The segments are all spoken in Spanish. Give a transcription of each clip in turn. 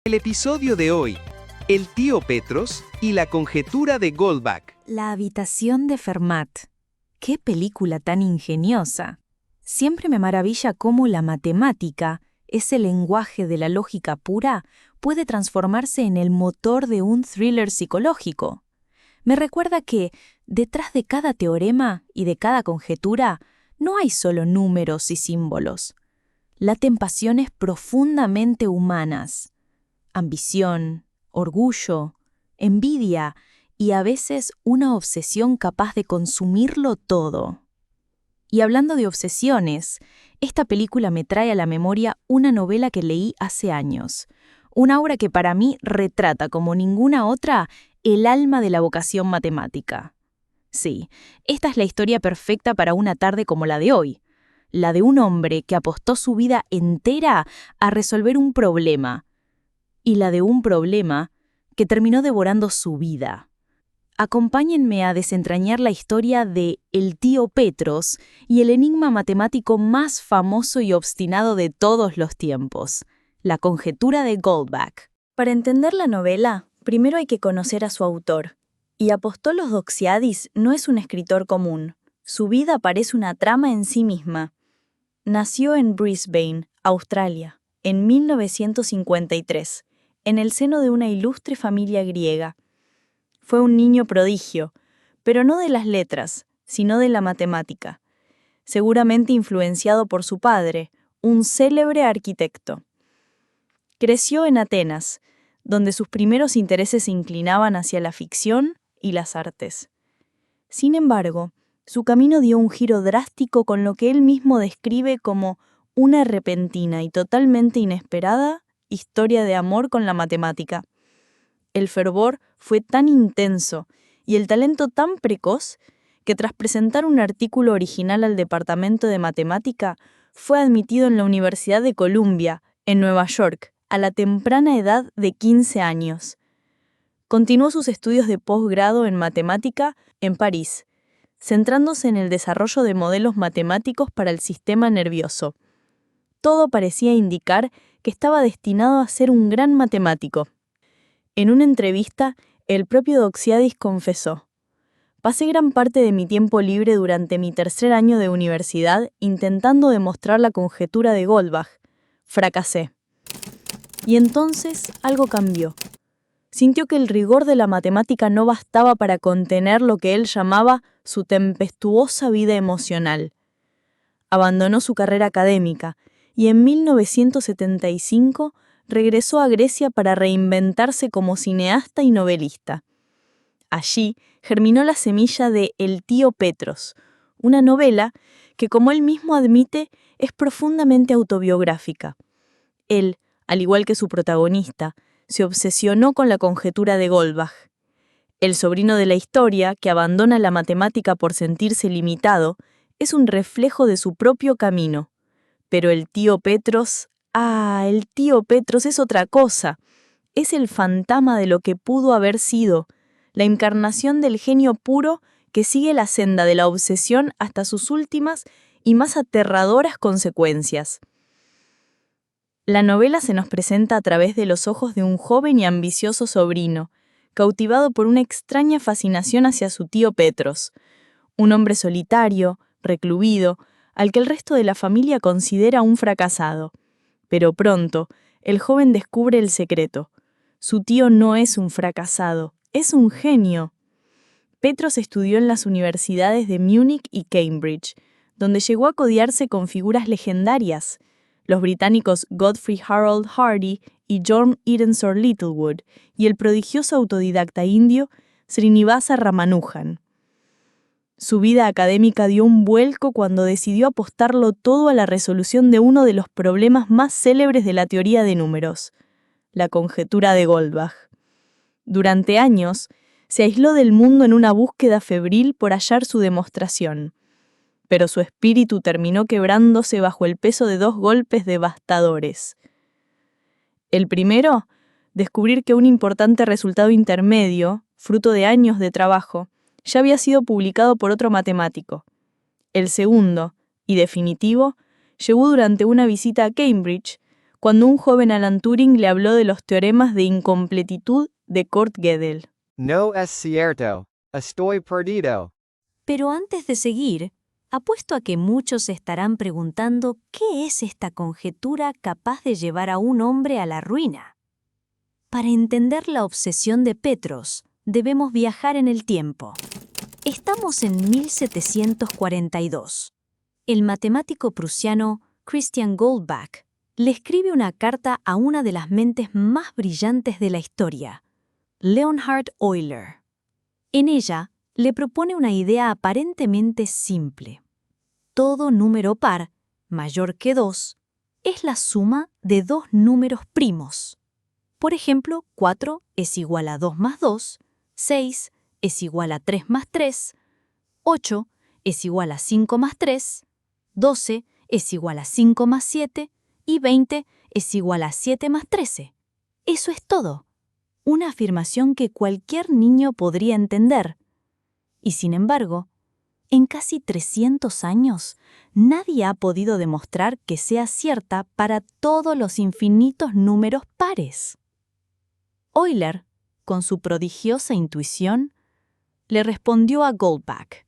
El episodio de hoy, el tío Petros y la conjetura de Goldbach. La habitación de Fermat. ¡Qué película tan ingeniosa! Siempre me maravilla cómo la matemática, ese lenguaje de la lógica pura, puede transformarse en el motor de un thriller psicológico. Me recuerda que, detrás de cada teorema y de cada conjetura, no hay solo números y símbolos. Laten pasiones profundamente humanas. Ambición, orgullo, envidia y a veces una obsesión capaz de consumirlo todo. Y hablando de obsesiones, esta película me trae a la memoria una novela que leí hace años, una obra que para mí retrata como ninguna otra el alma de la vocación matemática. Sí, esta es la historia perfecta para una tarde como la de hoy, la de un hombre que apostó su vida entera a resolver un problema, y la de un problema que terminó devorando su vida. Acompáñenme a desentrañar la historia de el tío Petros y el enigma matemático más famoso y obstinado de todos los tiempos, la conjetura de Goldbach. Para entender la novela, primero hay que conocer a su autor. Y Apostolos Doxiadis no es un escritor común. Su vida parece una trama en sí misma. Nació en Brisbane, Australia, en 1953, en el seno de una ilustre familia griega. Fue un niño prodigio, pero no de las letras, sino de la matemática, seguramente influenciado por su padre, un célebre arquitecto. Creció en Atenas, donde sus primeros intereses se inclinaban hacia la ficción y las artes. Sin embargo, su camino dio un giro drástico con lo que él mismo describe como una repentina y totalmente inesperada historia de amor con la matemática. El fervor fue tan intenso y el talento tan precoz que tras presentar un artículo original al Departamento de Matemática, fue admitido en la Universidad de Columbia, en Nueva York, a la temprana edad de 15 años. Continuó sus estudios de posgrado en matemática en París, centrándose en el desarrollo de modelos matemáticos para el sistema nervioso. Todo parecía indicar que estaba destinado a ser un gran matemático. En una entrevista, el propio Doxiadis confesó: «Pasé gran parte de mi tiempo libre durante mi tercer año de universidad intentando demostrar la conjetura de Goldbach. Fracasé». Y entonces algo cambió. Sintió que el rigor de la matemática no bastaba para contener lo que él llamaba su tempestuosa vida emocional. Abandonó su carrera académica y en 1975 regresó a Grecia para reinventarse como cineasta y novelista. Allí germinó la semilla de El tío Petros, una novela que, como él mismo admite, es profundamente autobiográfica. Él, al igual que su protagonista, se obsesionó con la conjetura de Goldbach. El sobrino de la historia, que abandona la matemática por sentirse limitado, es un reflejo de su propio camino. Pero el tío Petros, el tío Petros es otra cosa. Es el fantasma de lo que pudo haber sido, la encarnación del genio puro que sigue la senda de la obsesión hasta sus últimas y más aterradoras consecuencias. La novela se nos presenta a través de los ojos de un joven y ambicioso sobrino, cautivado por una extraña fascinación hacia su tío Petros, un hombre solitario, recluido, al que el resto de la familia considera un fracasado. Pero pronto, el joven descubre el secreto. Su tío no es un fracasado, es un genio. Petros estudió en las universidades de Múnich y Cambridge, donde llegó a codearse con figuras legendarias, los británicos Godfrey Harold Hardy y John Eatensor Littlewood, y el prodigioso autodidacta indio Srinivasa Ramanujan. Su vida académica dio un vuelco cuando decidió apostarlo todo a la resolución de uno de los problemas más célebres de la teoría de números, la conjetura de Goldbach. Durante años, se aisló del mundo en una búsqueda febril por hallar su demostración, pero su espíritu terminó quebrándose bajo el peso de dos golpes devastadores. El primero, descubrir que un importante resultado intermedio, fruto de años de trabajo, ya había sido publicado por otro matemático. El segundo, y definitivo, llegó durante una visita a Cambridge, cuando un joven Alan Turing le habló de los teoremas de incompletitud de Kurt Gödel. No es cierto. Estoy perdido. Pero antes de seguir, apuesto a que muchos se estarán preguntando qué es esta conjetura capaz de llevar a un hombre a la ruina. Para entender la obsesión de Petros, debemos viajar en el tiempo. Estamos en 1742. El matemático prusiano Christian Goldbach le escribe una carta a una de las mentes más brillantes de la historia, Leonhard Euler. En ella, le propone una idea aparentemente simple. Todo número par, mayor que 2, es la suma de dos números primos. Por ejemplo, 4 es igual a 2 más 2, 6 es igual a 3 más 3, 8 es igual a 5 más 3, 12 es igual a 5 más 7 y 20 es igual a 7 más 13. Eso es todo. Una afirmación que cualquier niño podría entender. Y sin embargo, en casi 300 años, nadie ha podido demostrar que sea cierta para todos los infinitos números pares. Euler, con su prodigiosa intuición, le respondió a Goldbach: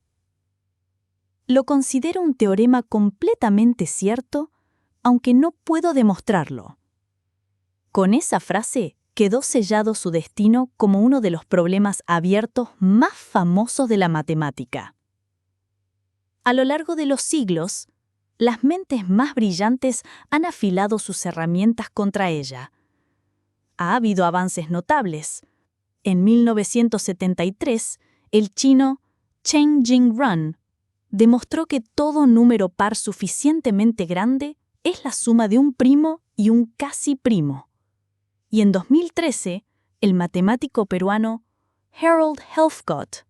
«Lo considero un teorema completamente cierto, aunque no puedo demostrarlo». Con esa frase quedó sellado su destino como uno de los problemas abiertos más famosos de la matemática. A lo largo de los siglos, las mentes más brillantes han afilado sus herramientas contra ella. Ha habido avances notables. En 1973, el chino Chen Jingrun demostró que todo número par suficientemente grande es la suma de un primo y un casi primo. Y en 2013, el matemático peruano Harold Helfgott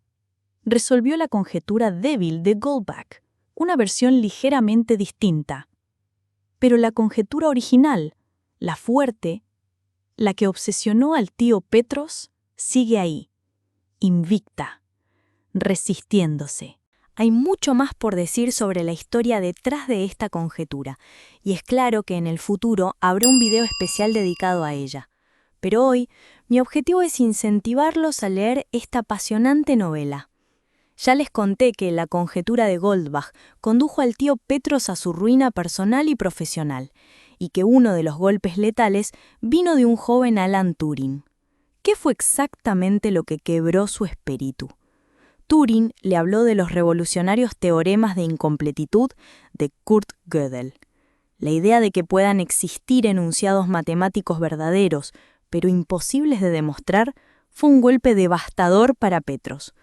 resolvió la conjetura débil de Goldbach, una versión ligeramente distinta. Pero la conjetura original, la fuerte, la que obsesionó al tío Petros, sigue ahí, invicta, resistiéndose. Hay mucho más por decir sobre la historia detrás de esta conjetura, y es claro que en el futuro habrá un video especial dedicado a ella. Pero hoy, mi objetivo es incentivarlos a leer esta apasionante novela. Ya les conté que la conjetura de Goldbach condujo al tío Petros a su ruina personal y profesional, y que uno de los golpes letales vino de un joven Alan Turing. ¿Qué fue exactamente lo que quebró su espíritu? Turing le habló de los revolucionarios teoremas de incompletitud de Kurt Gödel. La idea de que puedan existir enunciados matemáticos verdaderos, pero imposibles de demostrar, fue un golpe devastador para Petros.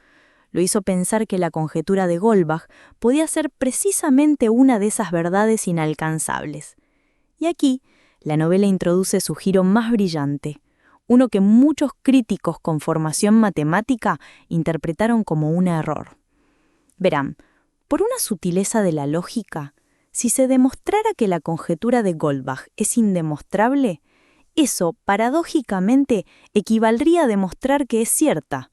Lo hizo pensar que la conjetura de Goldbach podía ser precisamente una de esas verdades inalcanzables. Y aquí, la novela introduce su giro más brillante, uno que muchos críticos con formación matemática interpretaron como un error. Verán, por una sutileza de la lógica, si se demostrara que la conjetura de Goldbach es indemostrable, eso, paradójicamente, equivaldría a demostrar que es cierta.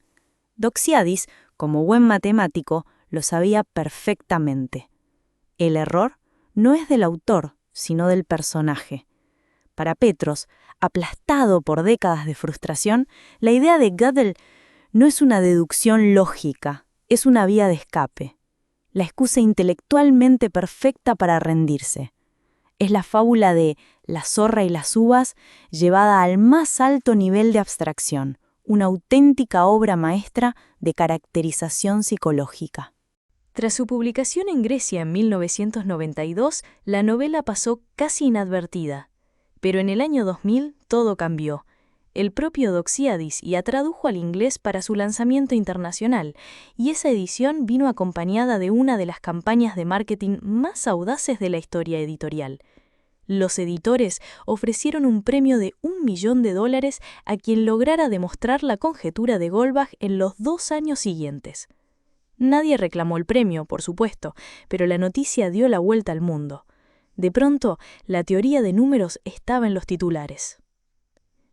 Doxiadis, como buen matemático, lo sabía perfectamente. El error no es del autor, sino del personaje. Para Petros, aplastado por décadas de frustración, la idea de Gödel no es una deducción lógica, es una vía de escape. La excusa intelectualmente perfecta para rendirse. Es la fábula de la zorra y las uvas llevada al más alto nivel de abstracción, una auténtica obra maestra de caracterización psicológica. Tras su publicación en Grecia en 1992, la novela pasó casi inadvertida. Pero en el año 2000 todo cambió. El propio Doxiadis la tradujo al inglés para su lanzamiento internacional, y esa edición vino acompañada de una de las campañas de marketing más audaces de la historia editorial. Los editores ofrecieron un premio de $1 millón a quien lograra demostrar la conjetura de Goldbach en los 2 años siguientes. Nadie reclamó el premio, por supuesto, pero la noticia dio la vuelta al mundo. De pronto, la teoría de números estaba en los titulares.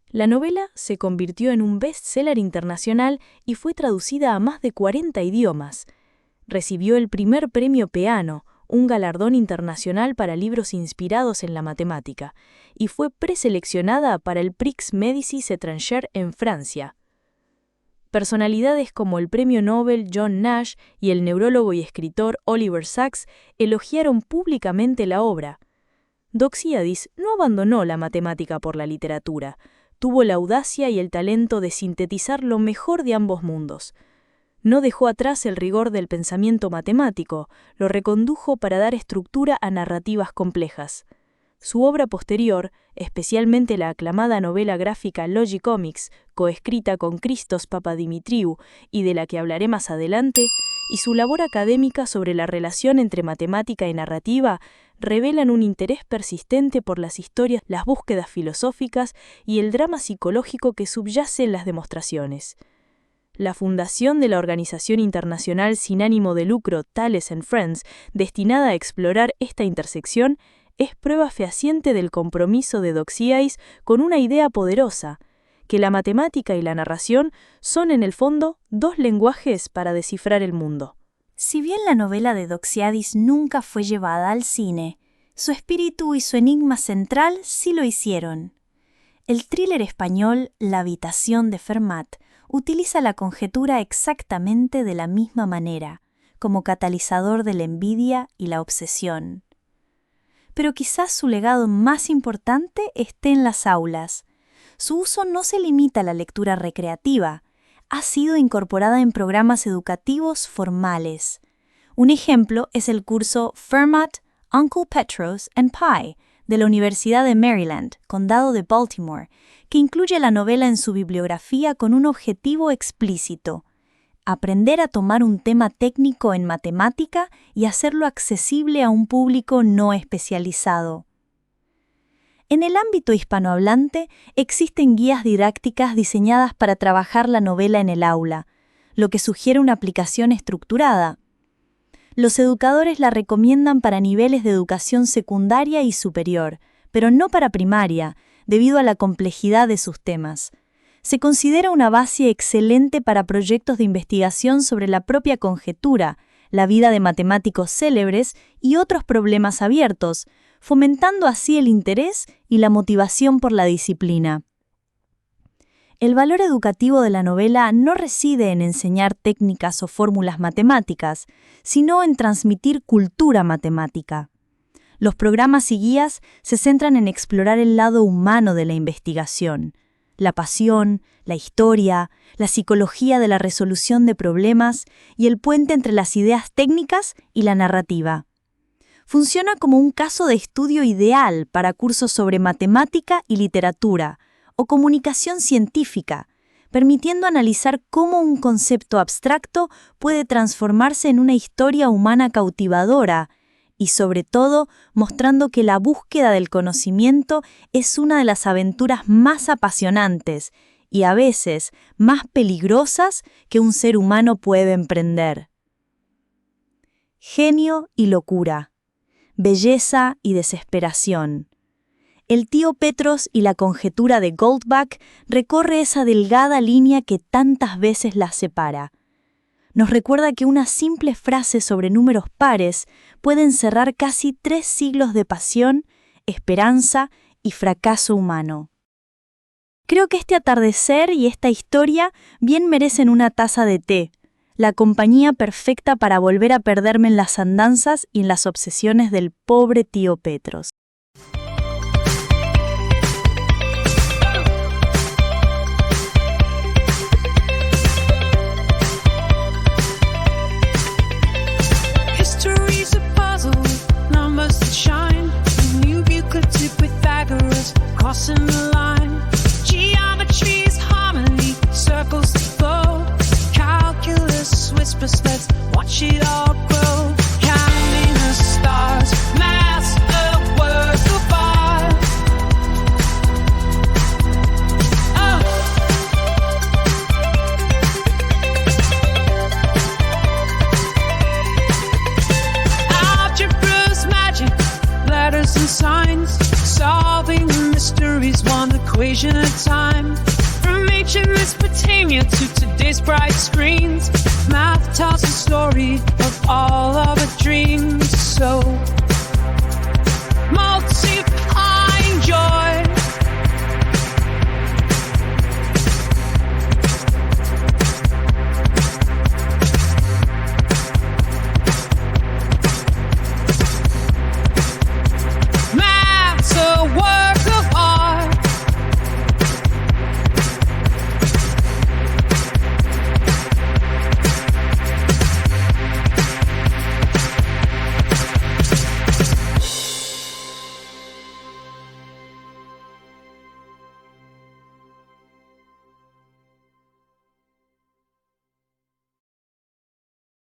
La novela se convirtió en un bestseller internacional y fue traducida a más de 40 idiomas. Recibió el primer premio Peano, un galardón internacional para libros inspirados en la matemática, y fue preseleccionada para el Prix Médicis Étranger en Francia. Personalidades como el premio Nobel John Nash y el neurólogo y escritor Oliver Sacks elogiaron públicamente la obra. Doxiadis no abandonó la matemática por la literatura, tuvo la audacia y el talento de sintetizar lo mejor de ambos mundos. No dejó atrás el rigor del pensamiento matemático, lo recondujo para dar estructura a narrativas complejas. Su obra posterior, especialmente la aclamada novela gráfica Logicomics, coescrita con Christos Papadimitriou y de la que hablaré más adelante, y su labor académica sobre la relación entre matemática y narrativa, revelan un interés persistente por las historias, las búsquedas filosóficas y el drama psicológico que subyace en las demostraciones. La fundación de la organización internacional sin ánimo de lucro Thales & Friends, destinada a explorar esta intersección, es prueba fehaciente del compromiso de Doxiadis con una idea poderosa, que la matemática y la narración son en el fondo dos lenguajes para descifrar el mundo. Si bien la novela de Doxiadis nunca fue llevada al cine, su espíritu y su enigma central sí lo hicieron. El thriller español La habitación de Fermat utiliza la conjetura exactamente de la misma manera, como catalizador de la envidia y la obsesión. Pero quizás su legado más importante esté en las aulas. Su uso no se limita a la lectura recreativa, ha sido incorporada en programas educativos formales. Un ejemplo es el curso Fermat, Uncle Petros and Pi de la Universidad de Maryland, Condado de Baltimore, que incluye la novela en su bibliografía con un objetivo explícito: aprender a tomar un tema técnico en matemática y hacerlo accesible a un público no especializado. En el ámbito hispanohablante existen guías didácticas diseñadas para trabajar la novela en el aula, lo que sugiere una aplicación estructurada. Los educadores la recomiendan para niveles de educación secundaria y superior, pero no para primaria, debido a la complejidad de sus temas. Se considera una base excelente para proyectos de investigación sobre la propia conjetura, la vida de matemáticos célebres y otros problemas abiertos, fomentando así el interés y la motivación por la disciplina. El valor educativo de la novela no reside en enseñar técnicas o fórmulas matemáticas, sino en transmitir cultura matemática. Los programas y guías se centran en explorar el lado humano de la investigación, la pasión, la historia, la psicología de la resolución de problemas y el puente entre las ideas técnicas y la narrativa. Funciona como un caso de estudio ideal para cursos sobre matemática y literatura o comunicación científica, permitiendo analizar cómo un concepto abstracto puede transformarse en una historia humana cautivadora y, sobre todo, mostrando que la búsqueda del conocimiento es una de las aventuras más apasionantes y a veces más peligrosas que un ser humano puede emprender. Genio y locura, belleza y desesperación. El tío Petros y la conjetura de Goldbach recorre esa delgada línea que tantas veces las separa. Nos recuerda que una simple frase sobre números pares puede encerrar casi 3 siglos de pasión, esperanza y fracaso humano. Creo que este atardecer y esta historia bien merecen una taza de té, la compañía perfecta para volver a perderme en las andanzas y en las obsesiones del pobre tío Petros. History's a puzzle with numbers that shine. New Euclid, Pythagoras, crossing the line. Geometry's harmony, circles that flow. Calculus whispers, let's watch it all grow. Counting the stars, math's a work of art. Algebra's magic, letters and signs. Solving mysteries, one equation at a time. From ancient Mesopotamia to today's bright screens. Math tells the story of all of our dreams. So multi